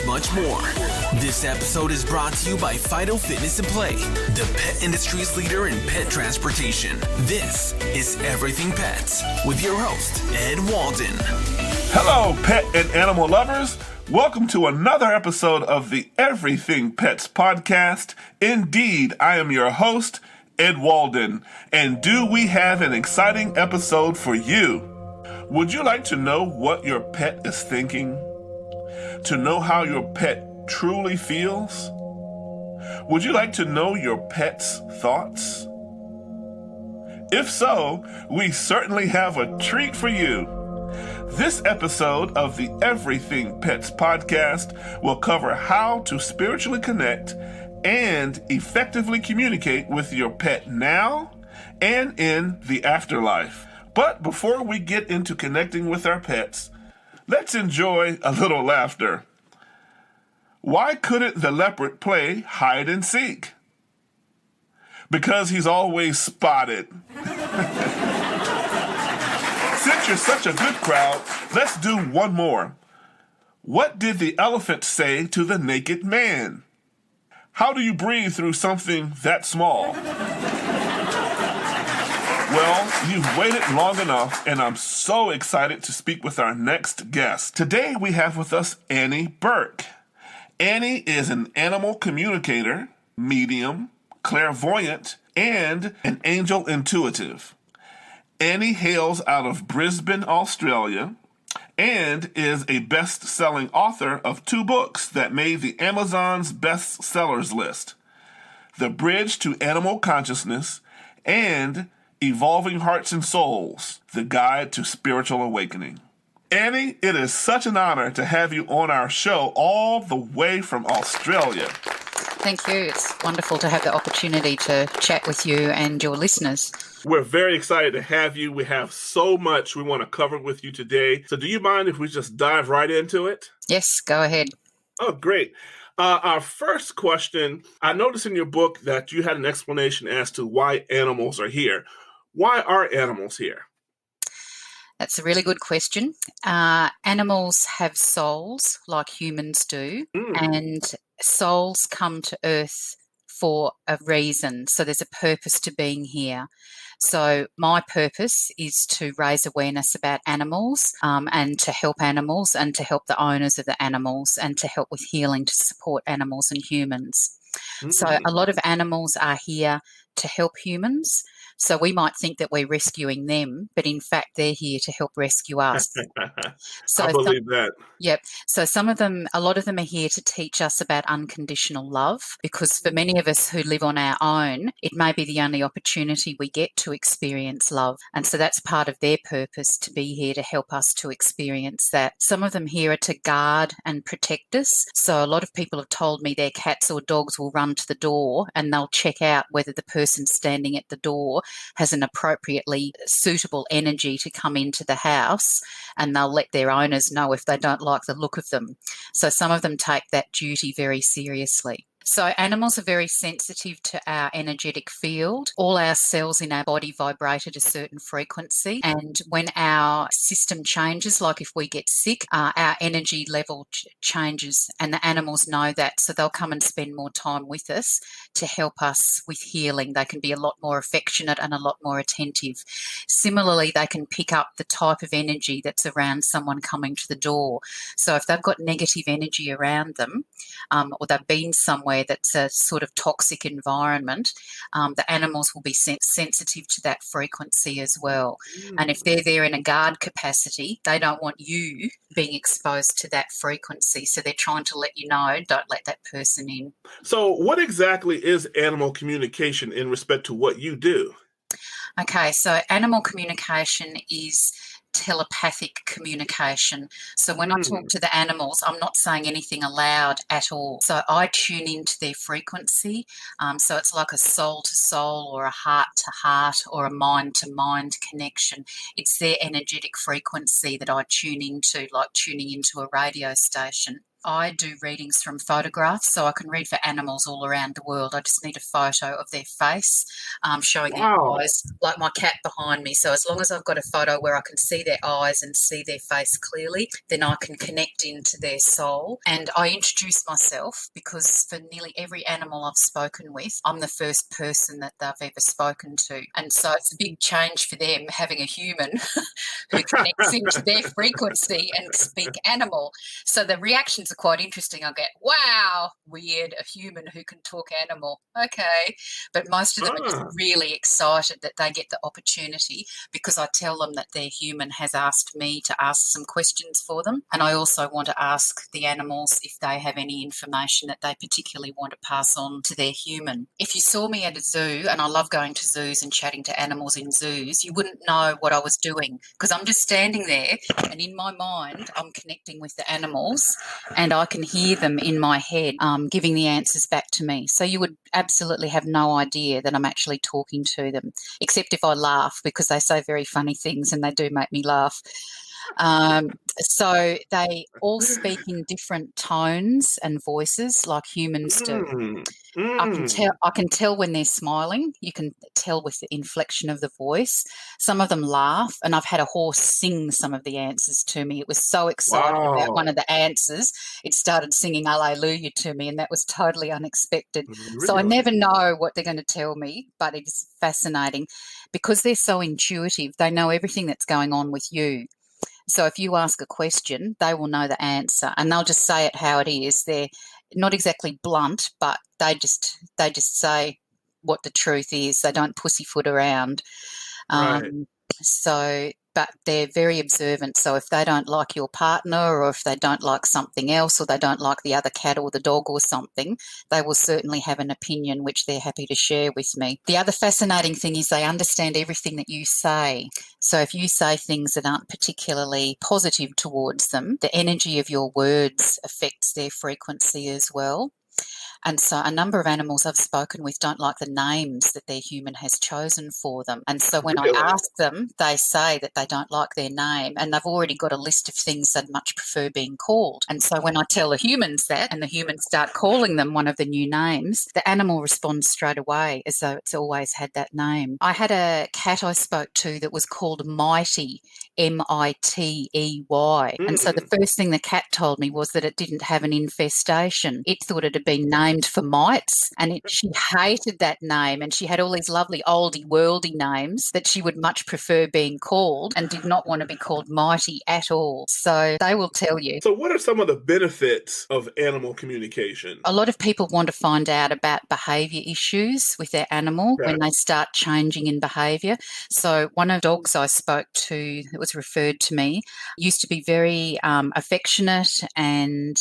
much more. This episode is brought to you by Fido Fitness and Play, the pet industry's leader in pet transportation. This is Everything Pets with your host, Ed Walden. Hello, pet and animal lovers. Welcome to another episode of the Everything Pets podcast. Indeed, I am your host, Ed Walden, and do we have an exciting episode for you? Would you like to know what your pet is thinking? To know how your pet truly feels? Would you like to know your pet's thoughts? If so, we certainly have a treat for you. This episode of the Everything Pets podcast will cover how to spiritually connect and effectively communicate with your pet now and in the afterlife. But before we get into connecting with our pets, let's enjoy a little laughter. Why couldn't the leopard play hide and seek? Because he's always spotted. Since you're such a good crowd, let's do one more. What did the elephant say to the naked man? How do you breathe through something that small? Well, you've waited long enough, and I'm so excited to speak with our next guest. Today we have with us Annie Burke. Annie is an animal communicator, medium, clairvoyant, and an angel intuitive. Annie hails out of Brisbane, Australia, and is a best-selling author of 2 books that made the Amazon's bestsellers list: The Bridge to Animal Consciousness and Evolving Hearts and Souls, The Guide to Spiritual Awakening. Annie, it is such an honor to have you on our show all the way from Australia. Thank you. It's wonderful to have the opportunity to chat with you and your listeners. We're very excited to have you. We have so much we want to cover with you today. So do you mind if we just dive right into it? Yes, go ahead. Oh, great. Our first question, I noticed in your book that you had an explanation as to why animals are here. Why are animals here? That's a really good question. Animals have souls like humans do, and souls come to Earth for a reason. So there's a purpose to being here. So my purpose is to raise awareness about animals and to help animals and to help the owners of the animals and to help with healing to support animals and humans. So a lot of animals are here to help humans. So we might think that we're rescuing them, but in fact, they're here to help rescue us. So I believe that. Yep. So a lot of them are here to teach us about unconditional love, because for many of us who live on our own, it may be the only opportunity we get to experience love. And so that's part of their purpose, to be here to help us to experience that. Some of them here are to guard and protect us. So a lot of people have told me their cats or dogs will run to the door and they'll check out whether the person standing at the door has an appropriately suitable energy to come into the house, and they'll let their owners know if they don't like the look of them. So some of them take that duty very seriously. So animals are very sensitive to our energetic field. All our cells in our body vibrate at a certain frequency. And when our system changes, like if we get sick, our energy level changes, and the animals know that. So they'll come and spend more time with us to help us with healing. They can be a lot more affectionate and a lot more attentive. Similarly, they can pick up the type of energy that's around someone coming to the door. So if they've got negative energy around them, or they've been somewhere that's a sort of toxic environment, the animals will be sensitive to that frequency as well. And if they're there in a guard capacity, they don't want you being exposed to that frequency. So they're trying to let you know, don't let that person in. So what exactly is animal communication in respect to what you do? Okay, so animal communication is telepathic communication. So when I talk to the animals, I'm not saying anything aloud at all. So I tune into their frequency. So it's like a soul to soul or a heart to heart or a mind to mind connection. It's their energetic frequency that I tune into, like tuning into a radio station. I do readings from photographs, so I can read for animals all around the world. I just need a photo of their face showing their eyes, like my cat behind me. So as long as I've got a photo where I can see their eyes and see their face clearly, then I can connect into their soul. And I introduce myself because for nearly every animal I've spoken with, I'm the first person that they've ever spoken to. And so it's a big change for them having a human who connects into their frequency and speak animal. So the reactions are quite interesting. I get, wow, weird, a human who can talk animal. Okay. But most of them are just really excited that they get the opportunity because I tell them that their human has asked me to ask some questions for them. And I also want to ask the animals if they have any information that they particularly want to pass on to their human. If you saw me at a zoo, and I love going to zoos and chatting to animals in zoos, you wouldn't know what I was doing because I'm just standing there and in my mind I'm connecting with the animals and I can hear them in my head giving the answers back to me. So you would absolutely have no idea that I'm actually talking to them, except if I laugh because they say very funny things and they do make me laugh. So they all speak in different tones and voices like humans do. I can tell when they're smiling. You can tell with the inflection of the voice. Some of them laugh, and I've had a horse sing some of the answers to me. It was so excited about one of the answers, it started singing Alleluia to me, and that was totally unexpected. Really? So I never know what they're going to tell me, but it is fascinating because they're so intuitive. They know everything that's going on with you. So if you ask a question, they will know the answer and they'll just say it how it is. They're not exactly blunt, but they just say what the truth is. They don't pussyfoot around. Right. But they're very observant. So if they don't like your partner or if they don't like something else or they don't like the other cat or the dog or something, they will certainly have an opinion which they're happy to share with me. The other fascinating thing is they understand everything that you say. So if you say things that aren't particularly positive towards them, the energy of your words affects their frequency as well. And so a number of animals I've spoken with don't like the names that their human has chosen for them. And so when I ask them, they say that they don't like their name and they've already got a list of things they'd much prefer being called. And so when I tell the humans that and the humans start calling them one of the new names, the animal responds straight away as though it's always had that name. I had a cat I spoke to that was called Mighty, Mitey. And so the first thing the cat told me was that it didn't have an infestation. It thought it had been named for mites and she hated that name, and she had all these lovely oldie worldy names that she would much prefer being called and did not want to be called Mighty at all. So they will tell you. So what are some of the benefits of animal communication? A lot of people want to find out about behaviour issues with their animal when they start changing in behaviour. So one of the dogs I spoke to that was referred to me used to be very affectionate and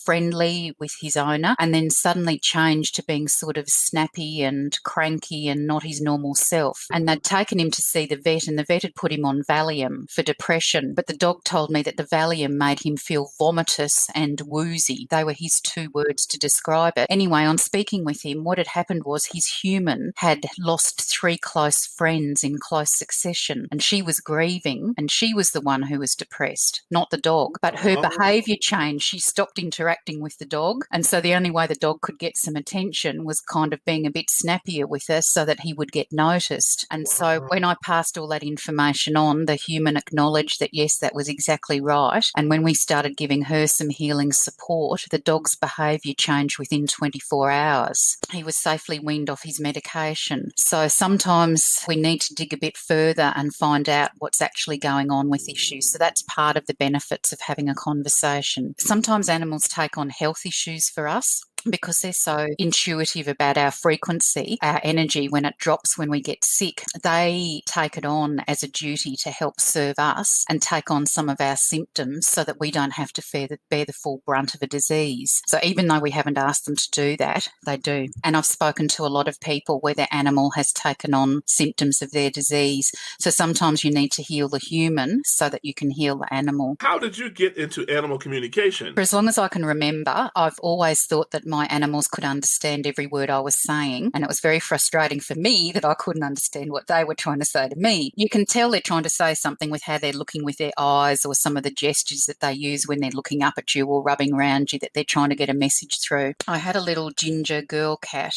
friendly with his owner, and then suddenly changed to being sort of snappy and cranky and not his normal self. And they'd taken him to see the vet, and the vet had put him on Valium for depression. But the dog told me that the Valium made him feel vomitous and woozy. They were his two words to describe it. Anyway, on speaking with him, what had happened was his human had lost 3 close friends in close succession, and she was grieving, and she was the one who was depressed, not the dog. But her behaviour changed. She stopped interacting with the dog, and so the only way the dog could get some attention was kind of being a bit snappier with her so that he would get noticed. And so when I passed all that information on, the human acknowledged that yes, that was exactly right. And when we started giving her some healing support, the dog's behaviour changed within 24 hours. He was safely weaned off his medication. So sometimes we need to dig a bit further and find out what's actually going on with issues. So that's part of the benefits of having a conversation. Sometimes animals take on health issues for us because they're so intuitive about our frequency, our energy when it drops when we get sick. They take it on as a duty to help serve us and take on some of our symptoms so that we don't have to bear the full brunt of a disease. So even though we haven't asked them to do that, they do. And I've spoken to a lot of people where their animal has taken on symptoms of their disease. So sometimes you need to heal the human so that you can heal the animal. How did you get into animal communication? For as long as I can remember, I've always thought that my animals could understand every word I was saying, and it was very frustrating for me that I couldn't understand what they were trying to say to me. You can tell they're trying to say something with how they're looking with their eyes or some of the gestures that they use when they're looking up at you or rubbing around you, that they're trying to get a message through. I had a little ginger girl cat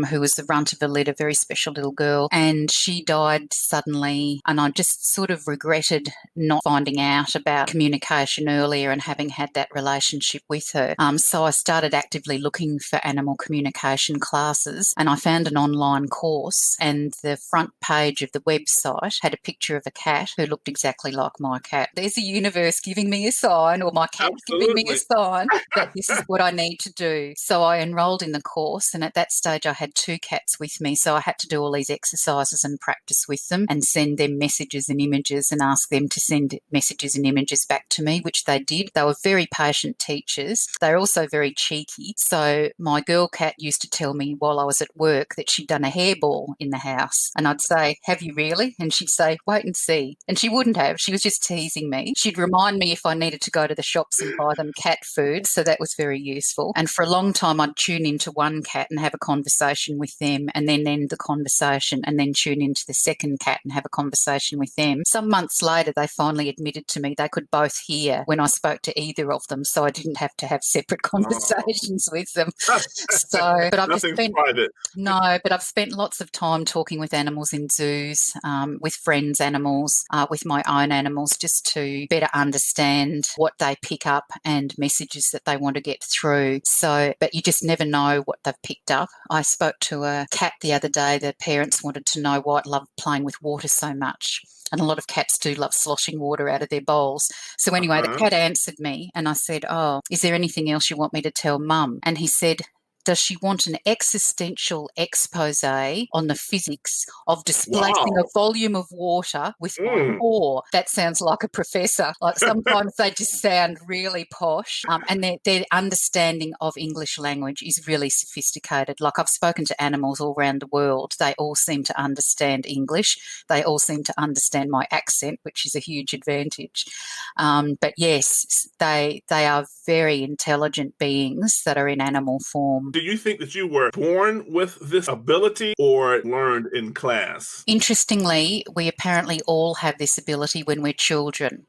who was the runt of a litter, very special little girl, and she died suddenly, and I just sort of regretted not finding out about communication earlier and having had that relationship with her. So I started actively looking for animal communication classes, and I found an online course, and the front page of the website had a picture of a cat who looked exactly like my cat. There's the universe giving me a sign, or my cat giving me a sign that this is what I need to do. So I enrolled in the course, and at that stage I had 2 cats with me, so I had to do all these exercises and practice with them and send them messages and images and ask them to send messages and images back to me, which they did. They were very patient teachers. They're also very cheeky. So my girl cat used to tell me while I was at work that she'd done a hairball in the house, and I'd say, "Have you really?" And she'd say, "Wait and see." And she wouldn't have. She was just teasing me. She'd remind me if I needed to go to the shops and buy them cat food, so that was very useful. And for a long time I'd tune into one cat and have a conversation with them, and then end the conversation, and then tune into the second cat and have a conversation with them. Some months later they finally admitted to me they could both hear when I spoke to either of them, so I didn't have to have separate conversations with them. So, but I've private. No, but I've spent lots of time talking with animals in zoos, with friends' animals, with my own animals, just to better understand what they pick up and messages that they want to get through. So, but you just never know what they've picked up. I spoke to a cat the other day. The parents wanted to know why it loved playing with water so much. And a lot of cats do love sloshing water out of their bowls. So anyway, the cat answered me, and I said, "Oh, is there anything else you want me to tell Mum?" And he said, "Does she want an existential expose on the physics of displacing a volume of water with my paw?" That sounds like a professor. Like sometimes they just sound really posh, and their understanding of English language is really sophisticated. Like I've spoken to animals all around the world. They all seem to understand English. They all seem to understand my accent, which is a huge advantage. But yes, they are very intelligent beings that are in animal form. Do you think that you were born with this ability or learned in class? Interestingly, we apparently all have this ability when we're children.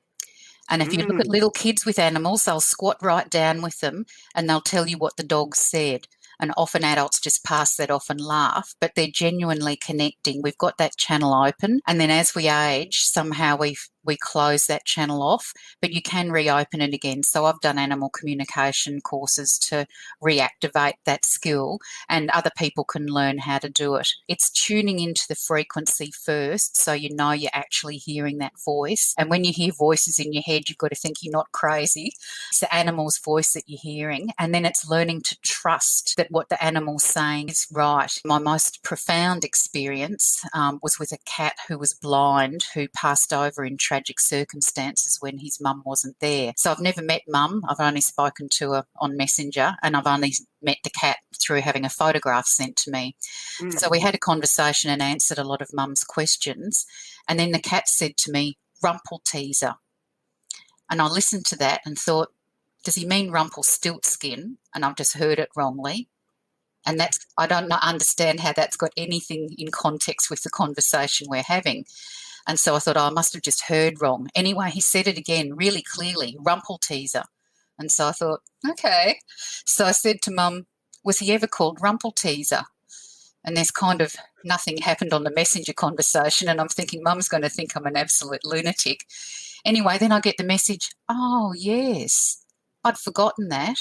And if you look at little kids with animals, they'll squat right down with them and they'll tell you what the dog said. And often adults just pass that off and laugh, but they're genuinely connecting. We've got that channel open, and then as we age, somehow we close that channel off, but you can reopen it again. So I've done animal communication courses to reactivate that skill, and other people can learn how to do it. It's tuning into the frequency first, so you know you're actually hearing that voice. And when you hear voices in your head, you've got to think you're not crazy. It's the animal's voice that you're hearing, and then it's learning to trust that what the animal's saying is right. My most profound experience was with a cat who was blind, who passed over in tragic circumstances when his mum wasn't there. So I've never met Mum. I've only spoken to her on Messenger, and I've only met the cat through having a photograph sent to me. So we had a conversation and answered a lot of Mum's questions. And then the cat said to me, "Rumple teaser." And I listened to that and thought, does he mean Rumpelstiltskin? And I've just heard it wrongly. And I don't understand how that's got anything in context with the conversation we're having. And so I thought, I must have just heard wrong. Anyway, he said it again really clearly, rumple teaser. And so I thought, okay. So I said to Mum, was he ever called rumple teaser? And there's kind of nothing happened on the messenger conversation, and I'm thinking Mum's going to think I'm an absolute lunatic. Anyway, then I get the message, oh, yes, I'd forgotten that.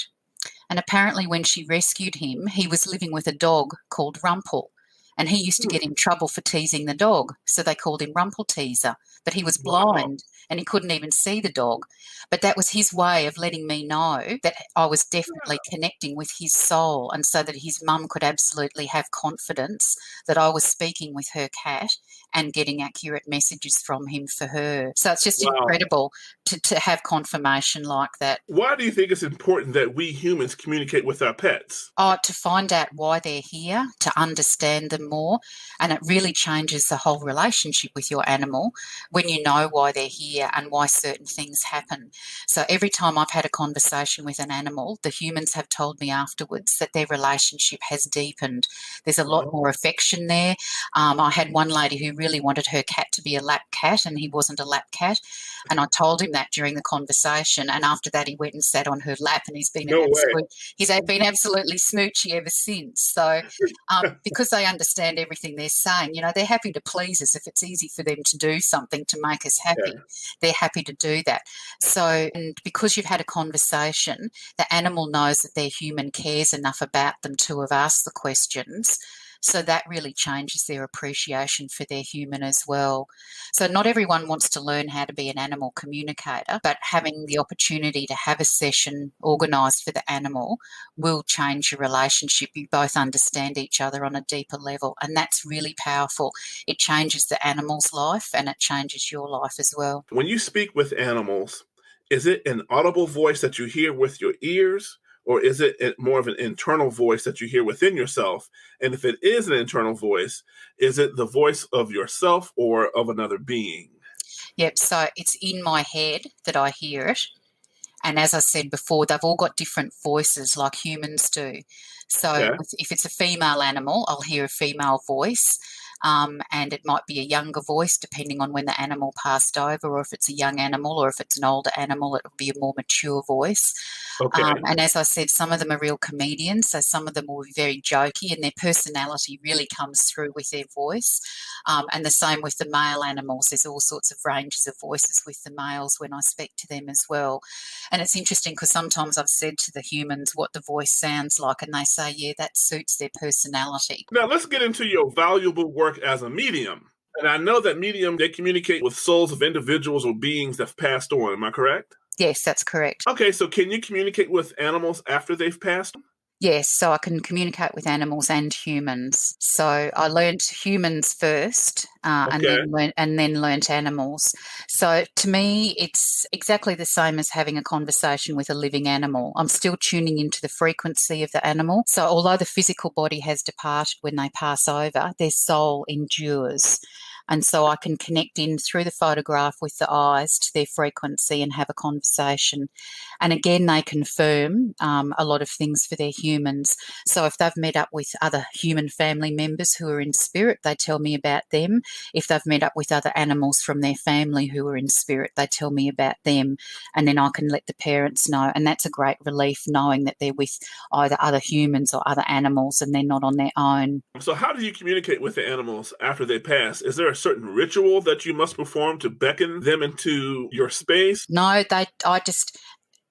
And apparently when she rescued him, he was living with a dog called Rumple, and he used to get in trouble for teasing the dog, so they called him Rumple Teaser. But he was blind and he couldn't even see the dog. But that was his way of letting me know that I was definitely connecting with his soul, and so that his mum could absolutely have confidence that I was speaking with her cat and getting accurate messages from him for her. So it's just incredible. to have confirmation like that. Why do you think it's important that we humans communicate with our pets? To find out why they're here, to understand them more, and it really changes the whole relationship with your animal when you know why they're here and why certain things happen. So every time I've had a conversation with an animal, the humans have told me afterwards that their relationship has deepened. There's a lot more affection there. I had one lady who really wanted her cat to be a lap cat, and he wasn't a lap cat, and I told him that during the conversation, and after that he went and sat on her lap, and he's been absolutely smoochy ever since. So because they understand everything they're saying, they're happy to please us. If it's easy for them to do something to make us happy, they're happy to do that. So, and because you've had a conversation, the animal knows that their human cares enough about them to have asked the questions. So that really changes their appreciation for their human as well. So not everyone wants to learn how to be an animal communicator, but having the opportunity to have a session organised for the animal will change your relationship. You both understand each other on a deeper level, and that's really powerful. It changes the animal's life and it changes your life as well. When you speak with animals, is it an audible voice that you hear with your ears? Or is it more of an internal voice that you hear within yourself? And if it is an internal voice, is it the voice of yourself or of another being? Yep, so it's in my head that I hear it. And as I said before, they've all got different voices like humans do. So if it's a female animal, I'll hear a female voice. And it might be a younger voice depending on when the animal passed over, or if it's a young animal, or if it's an older animal, it'll be a more mature voice. And as I said, some of them are real comedians, so some of them will be very jokey and their personality really comes through with their voice. And the same with the male animals. There's all sorts of ranges of voices with the males when I speak to them as well. And it's interesting because sometimes I've said to the humans what the voice sounds like and they say, yeah, that suits their personality. Now let's get into your valuable work as a medium. And I know that medium, they communicate with souls of individuals or beings that have passed on. Am I correct? Yes, that's correct. Okay, so can you communicate with animals after they've passed? Yes, so I can communicate with animals and humans. So I learned humans first and then learnt animals. So to me, it's exactly the same as having a conversation with a living animal. I'm still tuning into the frequency of the animal. So although the physical body has departed when they pass over, their soul endures. And so I can connect in through the photograph with the eyes to their frequency and have a conversation. And again, they confirm a lot of things for their humans. So if they've met up with other human family members who are in spirit, they tell me about them. If they've met up with other animals from their family who are in spirit, they tell me about them. And then I can let the parents know. And that's a great relief, knowing that they're with either other humans or other animals and they're not on their own. So how do you communicate with the animals after they pass? Is there a certain ritual that you must perform to beckon them into your space? No, I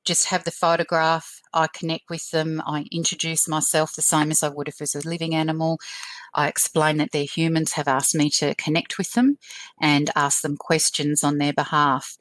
just have the photograph. I connect with them. I introduce myself the same as I would if it was a living animal. I explain that they're humans, have asked me to connect with them and ask them questions on their behalf.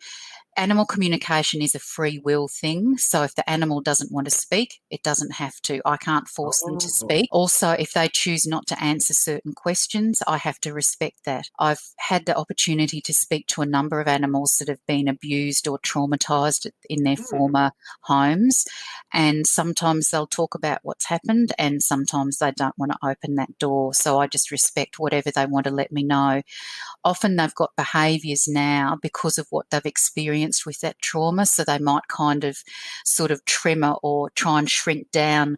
Animal communication is a free will thing. So if the animal doesn't want to speak, it doesn't have to. I can't force them to speak. Also, if they choose not to answer certain questions, I have to respect that. I've had the opportunity to speak to a number of animals that have been abused or traumatised in their former homes. And sometimes they'll talk about what's happened and sometimes they don't want to open that door. So I just respect whatever they want to let me know. Often they've got behaviours now because of what they've experienced with that trauma, so they might kind of sort of tremor or try and shrink down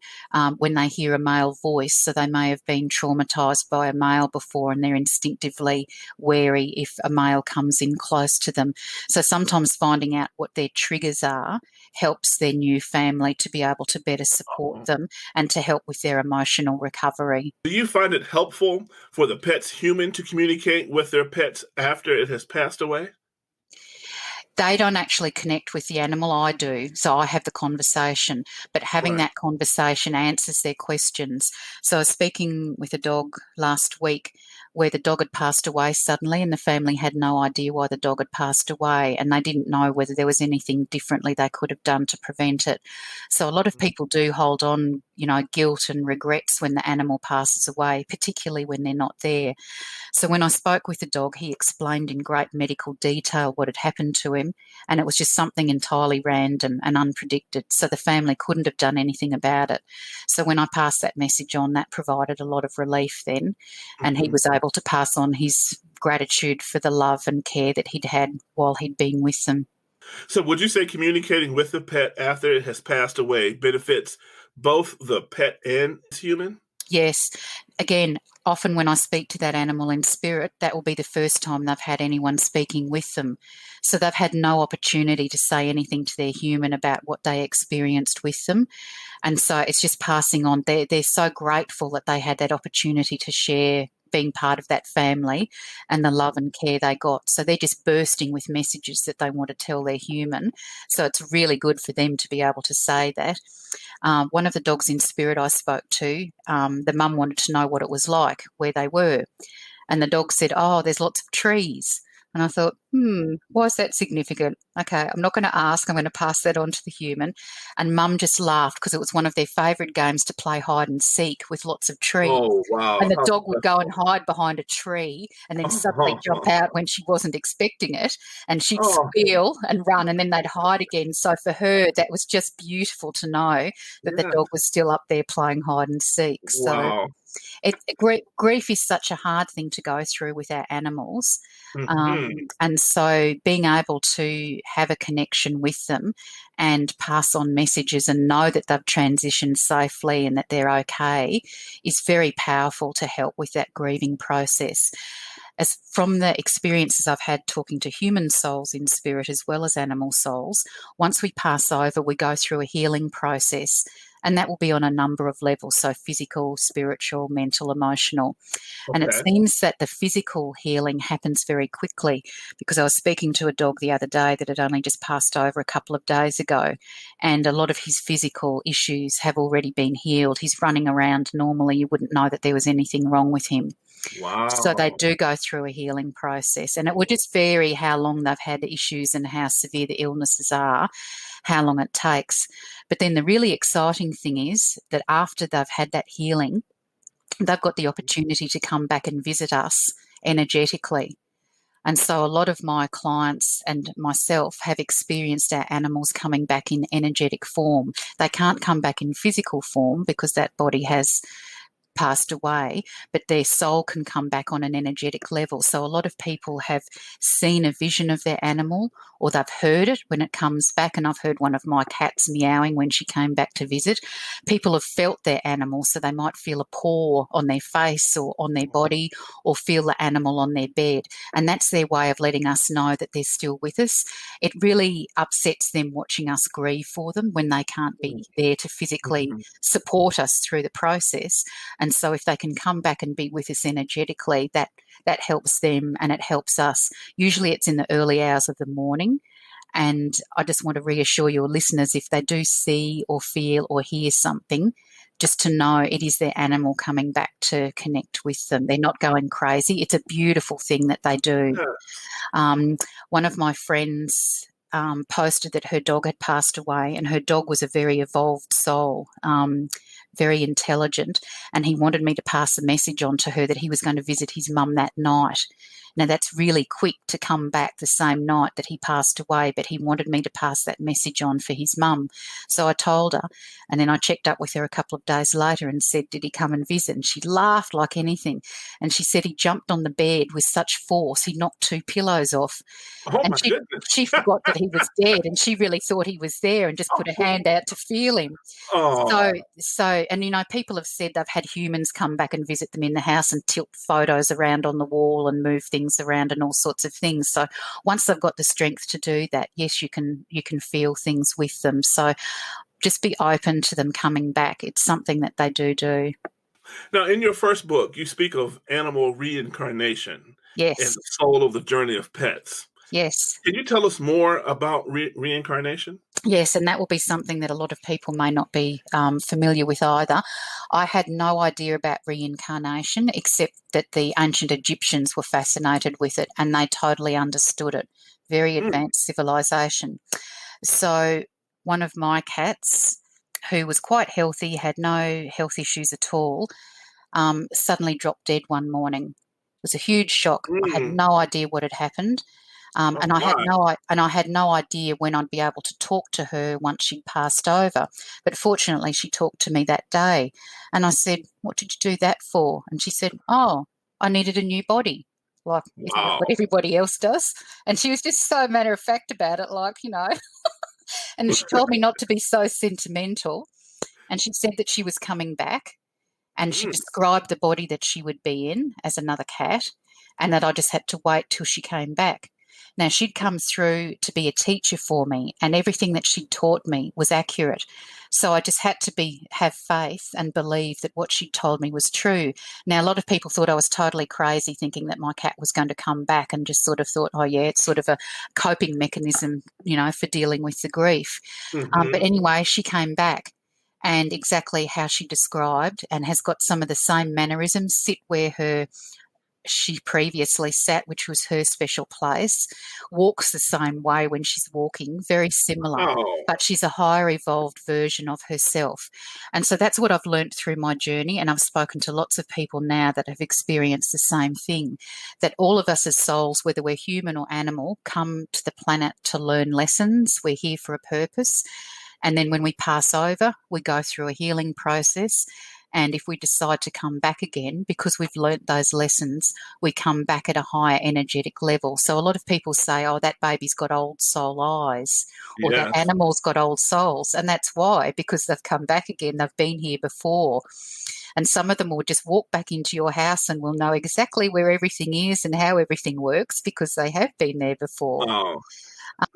when they hear a male voice. So they may have been traumatised by a male before and they're instinctively wary if a male comes in close to them. So sometimes finding out what their triggers are helps their new family to be able to better support them and to help with their emotional recovery. Do you find it helpful for the pet's human to communicate with their pets after it has passed away? They don't actually connect with the animal, I do. So I have the conversation, but having that conversation answers their questions. So I was speaking with a dog last week where the dog had passed away suddenly and the family had no idea why the dog had passed away and they didn't know whether there was anything differently they could have done to prevent it. So a lot of people do hold on, guilt and regrets when the animal passes away, particularly when they're not there. So when I spoke with the dog, he explained in great medical detail what had happened to him. him, and it was just something entirely random and unpredicted. So the family couldn't have done anything about it. So when I passed that message on, that provided a lot of relief then, and he was able to pass on his gratitude for the love and care that he'd had while he'd been with them. So would you say communicating with the pet after it has passed away benefits both the pet and human? Yes. Again, often when I speak to that animal in spirit, that will be the first time they've had anyone speaking with them. So they've had no opportunity to say anything to their human about what they experienced with them. And so it's just passing on. They're so grateful that they had that opportunity to share being part of that family and the love and care they got. So they're just bursting with messages that they want to tell their human. So it's really good for them to be able to say that. One of the dogs in spirit I spoke to, the mum wanted to know what it was like where they were. And the dog said, oh, there's lots of trees. And I thought, why is that significant? Okay, I'm not going to ask. I'm going to pass that on to the human. And Mum just laughed because it was one of their favourite games to play hide and seek with lots of trees. Oh, wow. And the dog would go and hide behind a tree and then suddenly jump out when she wasn't expecting it. And she'd squeal and run and then they'd hide again. So for her, that was just beautiful to know that the dog was still up there playing hide and seek. Wow. So grief is such a hard thing to go through with our animals. And so being able to have a connection with them and pass on messages and know that they've transitioned safely and that they're okay is very powerful to help with that grieving process. As from the experiences I've had talking to human souls in spirit as well as animal souls, once we pass over, we go through a healing process, and that will be on a number of levels, so physical, spiritual, mental, emotional. And it seems that the physical healing happens very quickly, because I was speaking to a dog the other day that had only just passed over a couple of days ago, and a lot of his physical issues have already been healed. He's running around normally. You wouldn't know that there was anything wrong with him. Wow. So they do go through a healing process, and it would just vary how long they've had issues and how severe the illnesses are, how long it takes. But then the really exciting thing is that after they've had that healing, they've got the opportunity to come back and visit us energetically. And so a lot of my clients and myself have experienced our animals coming back in energetic form. They can't come back in physical form because that body has passed away, but their soul can come back on an energetic level. So a lot of people have seen a vision of their animal, or they've heard it when it comes back. And I've heard one of my cats meowing when she came back to visit. People have felt their animal, so they might feel a paw on their face or on their body, or feel the animal on their bed. And that's their way of letting us know that they're still with us. It really upsets them watching us grieve for them when they can't be there to physically support us through the process. And so if they can come back and be with us energetically, that helps them and it helps us. Usually it's in the early hours of the morning. And I just want to reassure your listeners, if they do see or feel or hear something, just to know it is their animal coming back to connect with them. They're not going crazy. It's a beautiful thing that they do. One of my friends posted that her dog had passed away, and her dog was a very evolved soul, very intelligent, and he wanted me to pass a message on to her that he was going to visit his mum that night. Now, that's really quick to come back the same night that he passed away, but he wanted me to pass that message on for his mum. So I told her, and then I checked up with her a couple of days later and said, did he come and visit? And she laughed like anything. And she said he jumped on the bed with such force, he knocked 2 pillows off. Oh, and my goodness. she forgot that he was dead, and she really thought he was there and just put a hand out to feel him. And, you know, people have said they've had humans come back and visit them in the house and tilt photos around on the wall and move things around and all sorts of things. So once they've got the strength to do that, yes, you can feel things with them. So just be open to them coming back. It's something that they do. Now, in your first book, you speak of animal reincarnation. Yes. And the soul of the journey of pets. Yes. Can you tell us more about reincarnation? Yes, and that will be something that a lot of people may not be familiar with either. I had no idea about reincarnation, except that the ancient Egyptians were fascinated with it and they totally understood it. Very advanced civilization. So one of my cats, who was quite healthy, had no health issues at all, suddenly dropped dead one morning. It was a huge shock. I had no idea what had happened. Um, Oh, and I had my. I had no idea when I'd be able to talk to her once she'd passed over. But fortunately, she talked to me that day, and I said, "What did you do that for?" And she said, "Oh, I needed a new body." Like, isn't that Wow. what everybody else does? And she was just so matter of fact about it, like, And she told me not to be so sentimental. And she said that she was coming back, and she Mm. described the body that she would be in as another cat, and that I just had to wait till she came back. Now, she'd come through to be a teacher for me, and everything that she'd taught me was accurate. So I just had to have faith and believe that what she told me was true. Now, a lot of people thought I was totally crazy, thinking that my cat was going to come back, and just sort of thought, oh, yeah, it's sort of a coping mechanism, for dealing with the grief. But Mm-hmm. anyway, she came back, and exactly how she described, and has got some of the same mannerisms, sit where she previously sat, which was her special place, walks the same way when she's walking, very similar, Oh, but she's a higher evolved version of herself. And so that's what I've learnt through my journey. And I've spoken to lots of people now that have experienced the same thing, that all of us as souls, whether we're human or animal, come to the planet to learn lessons. We're here for a purpose. And then when we pass over, we go through a healing process. And if we decide to come back again, because we've learnt those lessons, we come back at a higher energetic level. So a lot of people say, oh, that baby's got old soul eyes, or that yes. animal's got old souls. And that's why, because they've come back again, they've been here before. And some of them will just walk back into your house and will know exactly where everything is and how everything works, because they have been there before. Oh.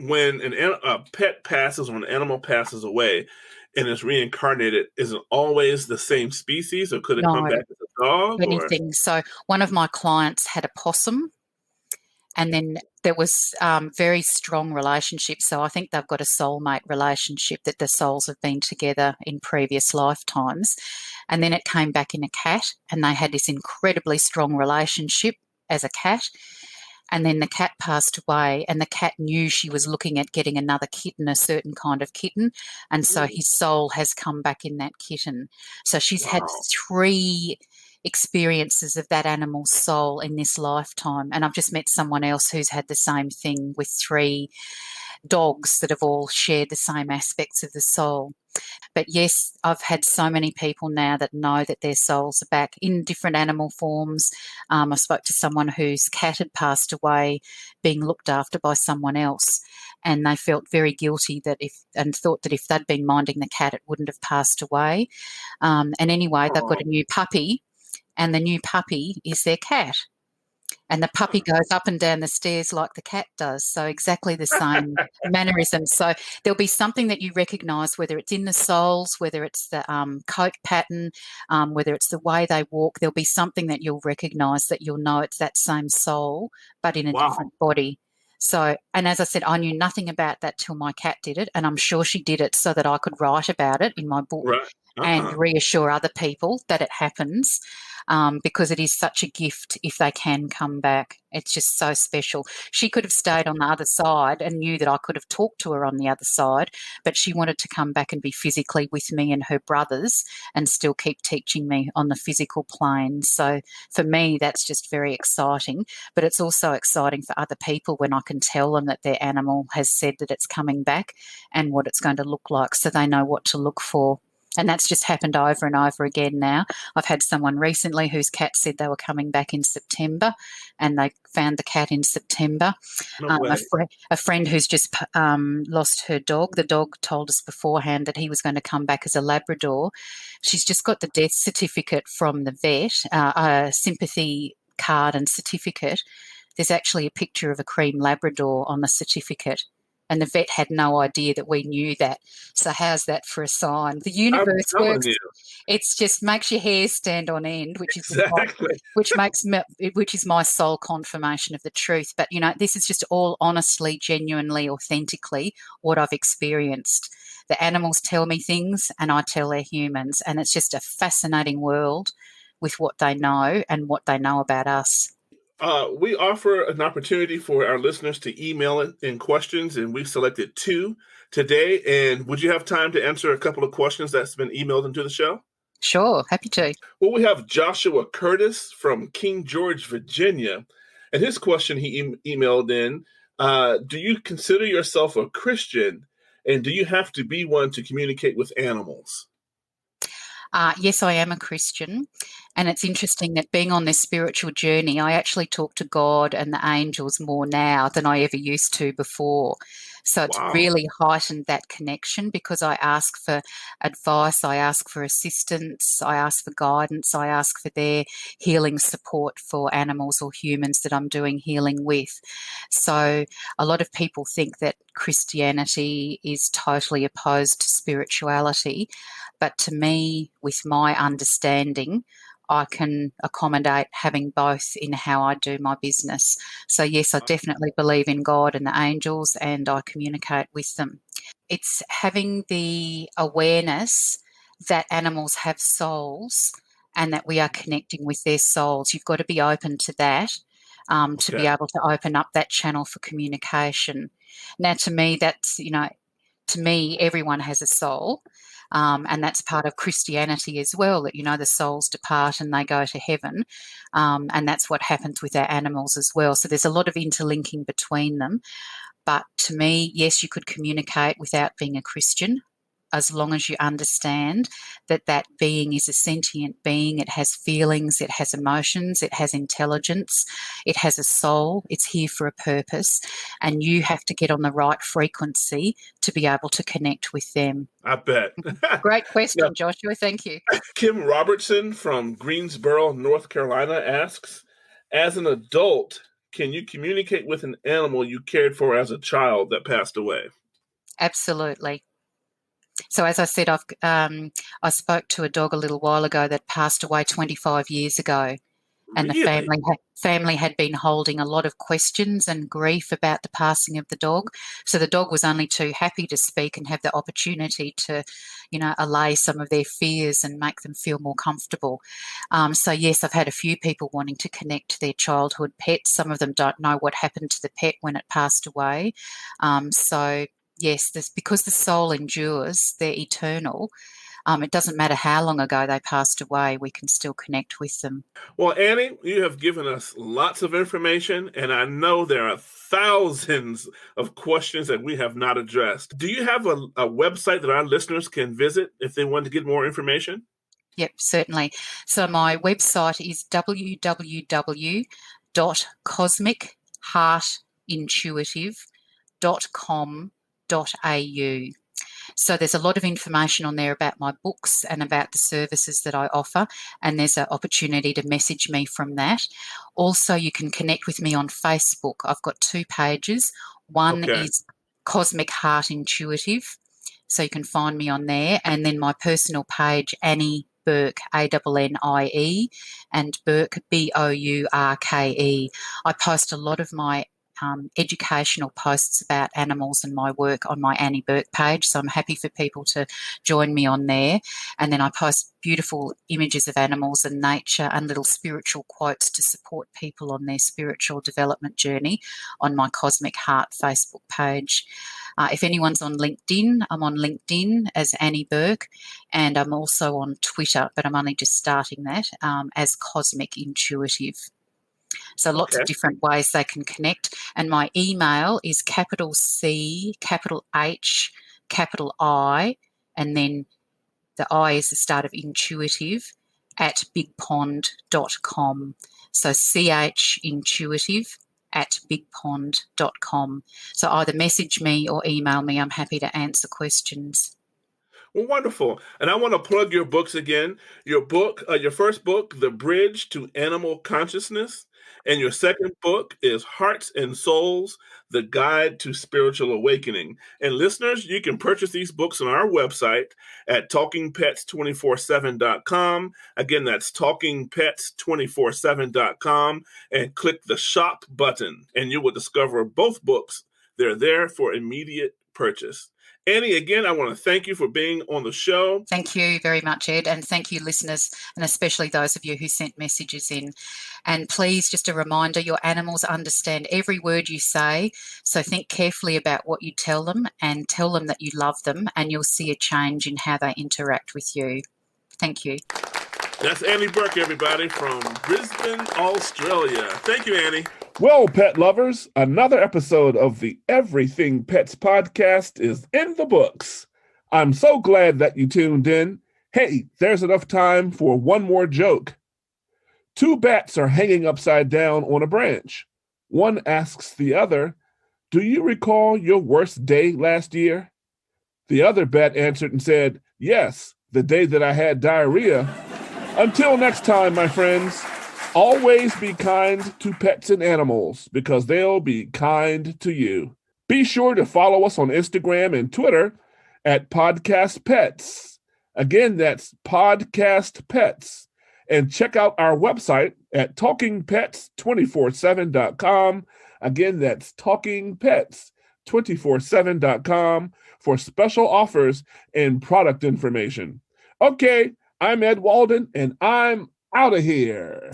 When a pet passes, when an animal passes away and is reincarnated, is it always the same species, or could it come No, back as a dog? Or anything. So one of my clients had a possum, and then there was very strong relationships. So I think they've got a soulmate relationship, that the souls have been together in previous lifetimes. And then it came back in a cat, and they had this incredibly strong relationship as a cat. And then the cat passed away, and the cat knew she was looking at getting another kitten, a certain kind of kitten. And so his soul has come back in that kitten. So she's had wow, 3 experiences of that animal's soul in this lifetime. And I've just met someone else who's had the same thing with 3 dogs that have all shared the same aspects of the soul. But yes, I've had so many people now that know that their souls are back in different animal forms. I spoke to someone whose cat had passed away, being looked after by someone else, and they felt very guilty and thought that if they'd been minding the cat, it wouldn't have passed away. And anyway, they've got oh, a new puppy, and the new puppy is their cat. And the puppy goes up and down the stairs like the cat does. So exactly the same mannerism. So there'll be something that you recognise, whether it's in the souls, whether it's the coat pattern, whether it's the way they walk. There'll be something that you'll recognise, that you'll know it's that same soul, but in a wow, different body. So, and as I said, I knew nothing about that till my cat did it. And I'm sure she did it so that I could write about it in my book right, and uh-huh. reassure other people that it happens, because it is such a gift if they can come back. It's just so special. She could have stayed on the other side and knew that I could have talked to her on the other side, but she wanted to come back and be physically with me and her brothers and still keep teaching me on the physical plane. So for me, that's just very exciting, but it's also exciting for other people when I can tell them that their animal has said that it's coming back and what it's going to look like, so they know what to look for. And that's just happened over and over again now. I've had someone recently whose cat said they were coming back in September, and they found the cat in September. No way. A friend who's just lost her dog, the dog told us beforehand that he was going to come back as a Labrador. She's just got the death certificate from the vet, a sympathy card and certificate. There's actually a picture of a cream Labrador on the certificate. And the vet had no idea that we knew that. So how's that for a sign? The I'm universe telling works. you. It's just makes your hair stand on end, Exactly. which is my soul confirmation of the truth. But this is just all honestly, genuinely, authentically what I've experienced. The animals tell me things, and I tell their humans, and it's just a fascinating world with what they know and what they know about us. We offer an opportunity for our listeners to email in questions, and we've selected 2 today. And would you have time to answer a couple of questions that's been emailed into the show? Sure, happy to. Well, we have Joshua Curtis from King George, Virginia. And his question he emailed in, Do you consider yourself a Christian, and do you have to be one to communicate with animals? Yes, I am a Christian. And it's interesting that being on this spiritual journey, I actually talk to God and the angels more now than I ever used to before. So it's Wow. really heightened that connection because I ask for advice, I ask for assistance, I ask for guidance, I ask for their healing support for animals or humans that I'm doing healing with. So a lot of people think that Christianity is totally opposed to spirituality. But to me, with my understanding, I can accommodate having both in how I do my business. So, yes, I definitely believe in God and the angels and I communicate with them. It's having the awareness that animals have souls and that we are connecting with their souls. You've got to be open to that, to be Okay. able to open up that channel for communication. Now, to me, to me, everyone has a soul. And that's part of Christianity as well, that, the souls depart and they go to heaven. And that's what happens with our animals as well. So there's a lot of interlinking between them. But to me, yes, you could communicate without being a Christian, as long as you understand that that being is a sentient being. It has feelings, it has emotions, it has intelligence, it has a soul, it's here for a purpose, and you have to get on the right frequency to be able to connect with them. I bet. Great Now, question, Joshua. Thank you. Kim Robertson from Greensboro, North Carolina asks, as an adult, can you communicate with an animal you cared for as a child that passed away? Absolutely. So as I said, I spoke to a dog a little while ago that passed away 25 years ago. And the Really? family had been holding a lot of questions and grief about the passing of the dog. So the dog was only too happy to speak and have the opportunity to, allay some of their fears and make them feel more comfortable. So yes, I've had a few people wanting to connect to their childhood pets. Some of them don't know what happened to the pet when it passed away. So yes, because the soul endures, they're eternal. It doesn't matter how long ago they passed away, we can still connect with them. Well, Annie, you have given us lots of information, and I know there are thousands of questions that we have not addressed. Do you have a website that our listeners can visit if they want to get more information? Yep, certainly. So my website is www.cosmicheartintuitive.com.au. So there's a lot of information on there about my books and about the services that I offer, and there's an opportunity to message me from that. Also, you can connect with me on Facebook. I've got 2 pages. One Okay. is Cosmic Heart Intuitive, so you can find me on there, and then my personal page, Annie Burke, Annie, and Burke, Bourke. I post a lot of my educational posts about animals and my work on my Annie Burke page, so I'm happy for people to join me on there. And then I post beautiful images of animals and nature and little spiritual quotes to support people on their spiritual development journey on my Cosmic Heart Facebook page. If anyone's on LinkedIn, I'm on LinkedIn as Annie Burke, and I'm also on Twitter, but I'm only just starting that, as Cosmic Intuitive. So lots Okay. of different ways they can connect. And my email is capital C, capital H, capital I, and then the I is the start of intuitive at bigpond.com. So CHintuitive at bigpond.com. So either message me or email me. I'm happy to answer questions. Well, wonderful. And I want to plug your books again. Your book, your first book, The Bridge to Animal Consciousness, and your second book is Hearts and Souls, The Guide to Spiritual Awakening. And listeners, you can purchase these books on our website at talkingpets247.com. Again, that's talkingpets247.com, and click the shop button and you will discover both books. They're there for immediate purchase. Annie, again, I want to thank you for being on the show. Thank you very much, Ed, and thank you, listeners, and especially those of you who sent messages in. And please, just a reminder, your animals understand every word you say, so think carefully about what you tell them and tell them that you love them, and you'll see a change in how they interact with you. Thank you. That's Annie Burke, everybody, from Brisbane, Australia. Thank you, Annie. Well, pet lovers, another episode of the Everything Pets podcast is in the books. I'm so glad that you tuned in. Hey, there's enough time for one more joke. Two bats are hanging upside down on a branch. One asks the other, "Do you recall your worst day last year?" The other bat answered and said, "Yes, the day that I had diarrhea." Until next time, my friends, always be kind to pets and animals because they'll be kind to you. Be sure to follow us on Instagram and Twitter at Podcast Pets. Again, that's Podcast Pets. And check out our website at talkingpets247.com. Again, that's talkingpets247.com for special offers and product information. Okay, I'm Ed Walden, and I'm out of here.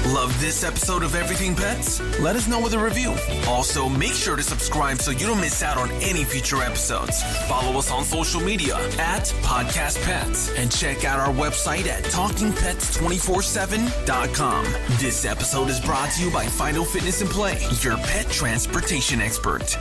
Love this episode of Everything Pets? Let us know with a review. Also, make sure to subscribe so you don't miss out on any future episodes. Follow us on social media at Podcast Pets and check out our website at talkingpets247.com. This episode is brought to you by Final Fitness and Play, your pet transportation expert.